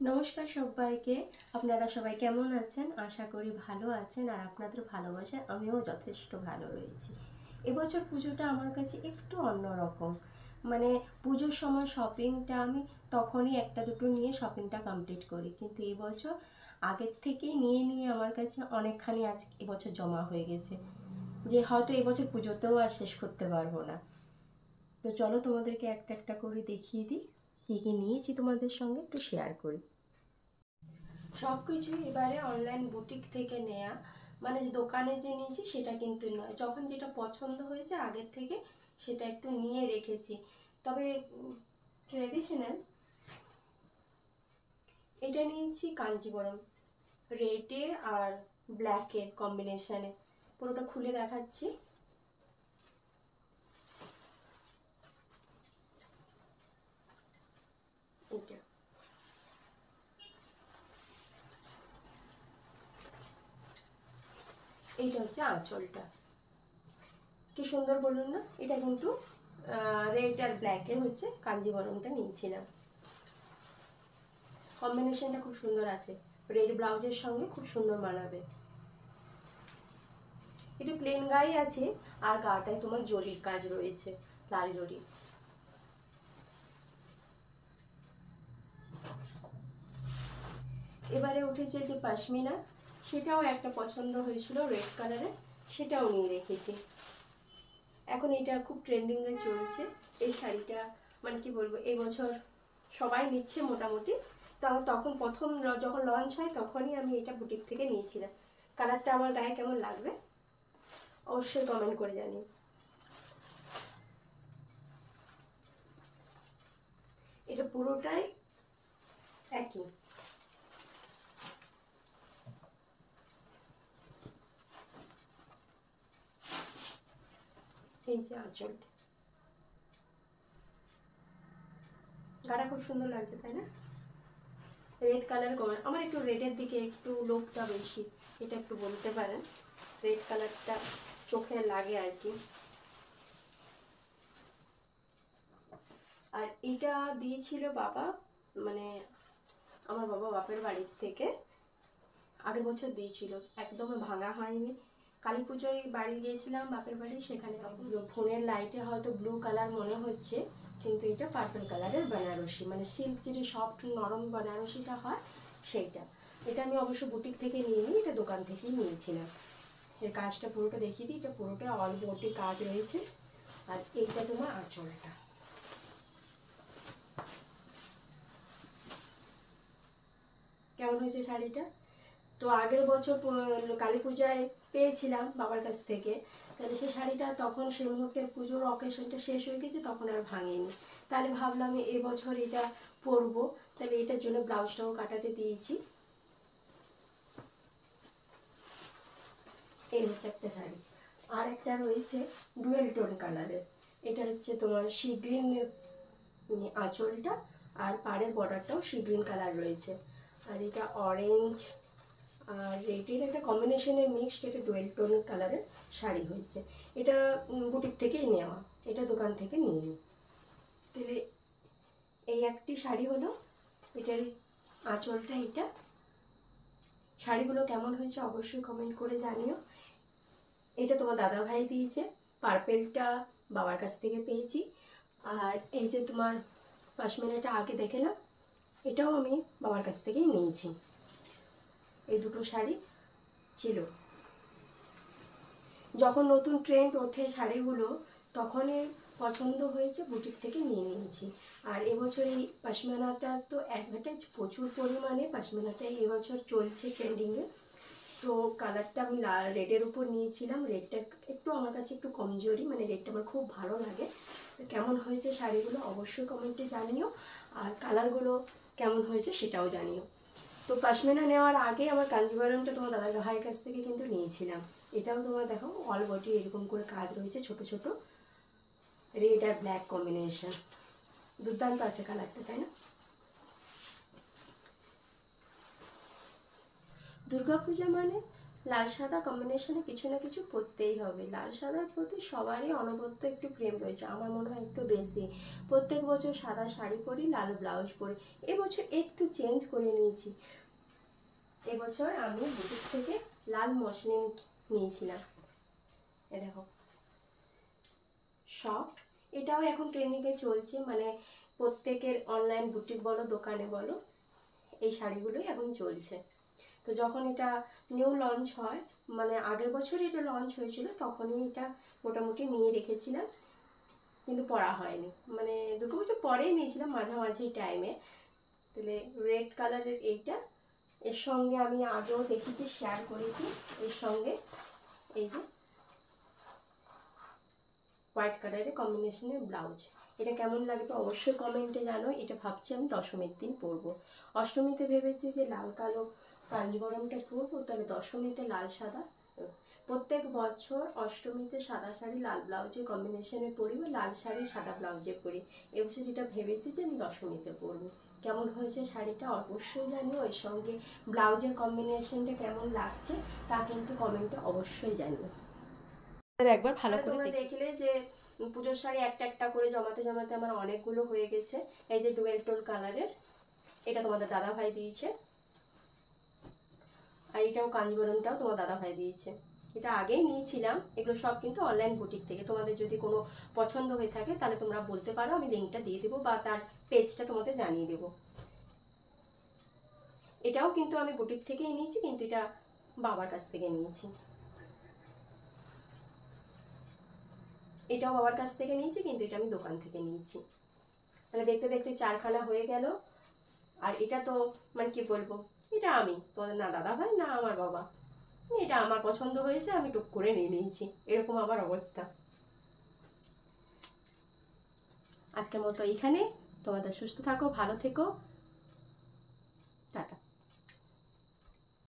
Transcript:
নমস্কার সবাইকে। আপনারা সবাই কেমন আছেন? আশা করি ভালো আছেন, আর আপনাদের ভালোবাসায় আমিও যথেষ্ট ভালো রয়েছি। এবছর পুজোটা আমার কাছে একটু অন্যরকম। মানে পুজোর সময় শপিংটা আমি তখনই একটা দুটো নিয়ে শপিংটা কমপ্লিট করি, কিন্তু এবছর আগের থেকেই নিয়ে নিয়ে আমার কাছে অনেকখানি আজ এবছর জমা হয়ে গেছে, যে হয়তো এবছর পুজোতেও আর শেষ করতে পারবো না। তো চলো তোমাদেরকে একটা একটা করে দেখিয়ে দিই কী কী নিয়েছি, তোমাদের সঙ্গে একটু শেয়ার করি। সব কিছুই এবারে অনলাইন বুটিক থেকে নেয়া, মানে যে দোকানে যে নিয়েছি সেটা কিন্তু নয়। যখন যেটা পছন্দ হয়েছে আগের থেকে সেটা একটু নিয়ে রেখেছি। তবে ট্রেডিশনাল এটা নিয়েছি কাঞ্জিবরম, রেডে আর ব্ল্যাকের কম্বিনেশনে। পুরোটা খুলে দেখাচ্ছি। এটা এইটা হচ্ছে আঁচলটা, কি সুন্দর বলুন না। এটা কিন্তু রেড আর ব্ল্যাকের হচ্ছে কাঞ্জিবরমটা নিয়েছিলাম। কম্বিনেশনটা খুব সুন্দর আছে, রেড ব্লাউজের সঙ্গে খুব সুন্দর মানাবে। এটা প্লেন গায়ে আছে, আর গাটায় তোমার জরির কাজ রয়েছে, লাল জরি। এবারে উঠেছে যে পশমিনা, সেটাও একটা পছন্দ হয়েছিল রেড কালারের, সেটাও নিয়ে রেখেছি। এখন এটা খুব ট্রেন্ডিং এ চলছে এই শাড়িটা, মানে কি বলবো, এবছর সবাই নিচ্ছে মোটামুটি। তো আমার তখন প্রথম যখন লঞ্চ হয় তখনই আমি এটা বুটিক থেকে নিয়েছিলাম। কালারটা আমার গায়ে কেমন লাগবে অবশ্যই কমেন্ট করে জানি। এটা পুরোটাই একই। এই যে আঁচলটা, গাটা খুব সুন্দর লাগছে তাই না? রেড কালার কমে, আমার একটু রেডের দিকে একটু লোকটা বেশি, এটা একটু বলতে পারেন। রেড কালারটা চোখে লাগে আর কি। আর এটা দিয়েছিল বাবা, মানে আমার বাবা বাপের বাড়ির থেকে আগের বছর দিয়েছিল, একদমই ভাঙা হয়নি। কালী পুজোয় বাড়ি গিয়েছিলাম বাপের বাড়ি, সেখানে তখন ফোনের লাইটে হয়তো ব্লু কালার মনে হচ্ছে, কিন্তু এটা পার্পল কালারের বেনারসি, মানে সিল্ক যেটা সফট নরম বেনারসিটা হয় সেইটা। এটা আমি অবশ্য বুটিক থেকে নিয়ে নিই, এটা দোকান থেকেই নিয়েছিলাম। এর কাজটা পুরোটা দেখিয়ে দিই, এটা পুরোটা অল বডি কাজ রয়েছে। আর এইটা তোমার আঁচলটা। কেমন হয়েছে শাড়িটা? তো আগের বছর কালী পূজায় পেয়েছিলাম বাবার কাছ থেকে, তাহলে সেই শাড়িটা তখন সেই মুহূর্তে পুজোর অকেশনটা শেষ হয়ে গেছে, তখন আর ভাঙেনি। তাহলে ভাবলাম এবছর এটা পরবো, তাহলে এটার জন্য ব্লাউজটাও কাটাতে দিয়েছি। এই হচ্ছে একটা শাড়ি। আর একটা রয়েছে ডুয়েল টোন কালারের, এটা হচ্ছে তোমার সি গ্রিন আঁচলটা, আর পাড়ের বর্ডারটাও সি গ্রিন কালার রয়েছে। আর এটা অরেঞ্জ আর রেডের একটা কম্বিনেশনের মিক্সড, এটা ডুয়েল টোন কালারের শাড়ি হয়েছে। এটা বুটিক থেকেই নেওয়া, এটা দোকান থেকে নিয়ে নিই। তাহলে এই একটি শাড়ি হলো, এটার আঁচলটা এটা। শাড়িগুলো কেমন হয়েছে অবশ্যই কমেন্ট করে জানিও। এটা তোমার দাদা ভাই দিয়েছে, পার্পেলটা বাবার কাছ থেকে পেয়েছি। আর এই যে তোমার পশমিনাটা আগে দেখে না, এটাও আমি বাবার কাছ থেকেই নিয়েছি। এই দুটো শাড়ি ছিল, যখন নতুন ট্রেন্ড ওঠে শাড়িগুলো তখনই পছন্দ হয়েছে, বুটিক থেকে নিয়ে নিয়েছি। আর এবছর এই পশমিনাটা তো অ্যাডভার্টাইজ প্রচুর পরিমাণে, পশমিনাটাই এবছর চলছে ট্রেন্ডিংয়ে। তো কালারটা আমি রেডের উপর নিয়েছিলাম, রেডটা একটু আমার কাছে একটু কমজোরি, মানে রেডটা আমার খুব ভালো লাগে। কেমন হয়েছে শাড়িগুলো অবশ্যই কমেন্টে জানিও, আর কালারগুলো কেমন হয়েছে সেটাও জানিও। তো পশমিনা নেওয়ার আগে আমার কাঞ্জিভারমটা তোমার দাদা ভাইয়ের কাছ থেকে কিন্তু নিয়েছিলাম। এটাও তোমার দেখো অল বডি এরকম করে কাজ রয়েছে, ছোট ছোট রেড আর ব্ল্যাক কম্বিনেশন, দুর্দান্ত আছে কালারটা তাই না? দুর্গাপূজা মানে লাল সাদা কম্বিনেশনে কিছু না কিছু পরতেই হবে। লাল সাদার প্রতি সবারই অনবরত একটু প্রেম রয়েছে, আমার মনে হয় একটু বেশি। প্রত্যেক বছর সাদা শাড়ি পরি, লাল ব্লাউজ পরি। এবছর একটু চেঞ্জ করে নিয়েছি। এবছর আমি বুটিক থেকে লাল মসলিন নিয়েছিলাম। এ দেখো, সফট, এটাও এখন ট্রেন্ডিংয়ে চলছে, মানে প্রত্যেকের অনলাইন বুটিক বলো দোকানে বলো এই শাড়িগুলোই এখন চলছে। তো যখন এটা নিউ লঞ্চ হয়, মানে আগের বছর এটা লঞ্চ হয়েছিল, তখনই এটা মোটামুটি নিয়ে রেখেছিলাম, কিন্তু পরা হয়নি। মানে 2 বছর পরেই নিয়েছিলাম, মাঝামাঝি টাইমে। তাহলে রেড কালারের এইটা, এর সঙ্গে আমি আগেও দেখেছি, শেয়ার করেছি, এর সঙ্গে এই যে হোয়াইট কালারের কম্বিনেশনের ব্লাউজ। এটা কেমন লাগবে অবশ্যই কমেন্টে জানো। এটা ভাবছি আমি দশমীর দিন পরবো। অষ্টমীতে ভেবেছি যে লাল কালো কাঞ্জিবরমটা পরবো, তাহলে দশমীতে লাল সাদা। প্রত্যেক বছর অষ্টমীতে সাদা শাড়ি লাল ব্লাউজের কম্বিনেশনে পরি, বা লাল শাড়ি সাদা ব্লাউজে পরি। এবছর যেটা ভেবেছি যে আমি দশমীতে পরবো। কেমন হয়েছে শাড়িটা অবশ্যই জানিও, এর সঙ্গে ব্লাউজের কম্বিনেশনটা কেমন লাগছে তা কিন্তু কমেন্টে অবশ্যই জানিও। একবার ভালো করে তোমরা দেখলে যে পুজোর শাড়ি একটা একটা করে জমাতে জমাতে আমার অনেকগুলো হয়ে গেছে। এই যে ডুয়েল টোন কালারের, এটা তোমাদের দাদা ভাই দিয়েছে, আর এটাও কাঞ্জিবরমটাও তোমার দাদা ভাই দিয়েছে। এটা আগেই নিয়েছিলাম, এগুলো সব কিন্তু অনলাইন বুটিক থেকে। তোমাদের যদি কোনো পছন্দ হয়ে থাকে তাহলে তোমরা বলতে পারো, আমি লিঙ্কটা দিয়ে দেবো বা তার পেজটা তোমাদের জানিয়ে দেবো। এটাও কিন্তু আমি বুটিক থেকেই নিয়েছি, কিন্তু এটা বাবার কাছ থেকে নিয়েছি। এটাও বাবার কাছ থেকে নিয়েছি, কিন্তু এটা আমি দোকান থেকে নিয়েছি। মানে দেখতে দেখতে 4খানা হয়ে গেল। আর এটা তো মানে কি বলবো, এটা আমি তোমাদের না দাদা ভাই না আমার বাবা, এটা আমার পছন্দ হয়েছে, আমি টুক করে নিয়ে নিয়েছি, এরকম আমার অবস্থা। আজকের মতো এইখানে। তোমাদের সুস্থ থাকো, ভালো থেকো।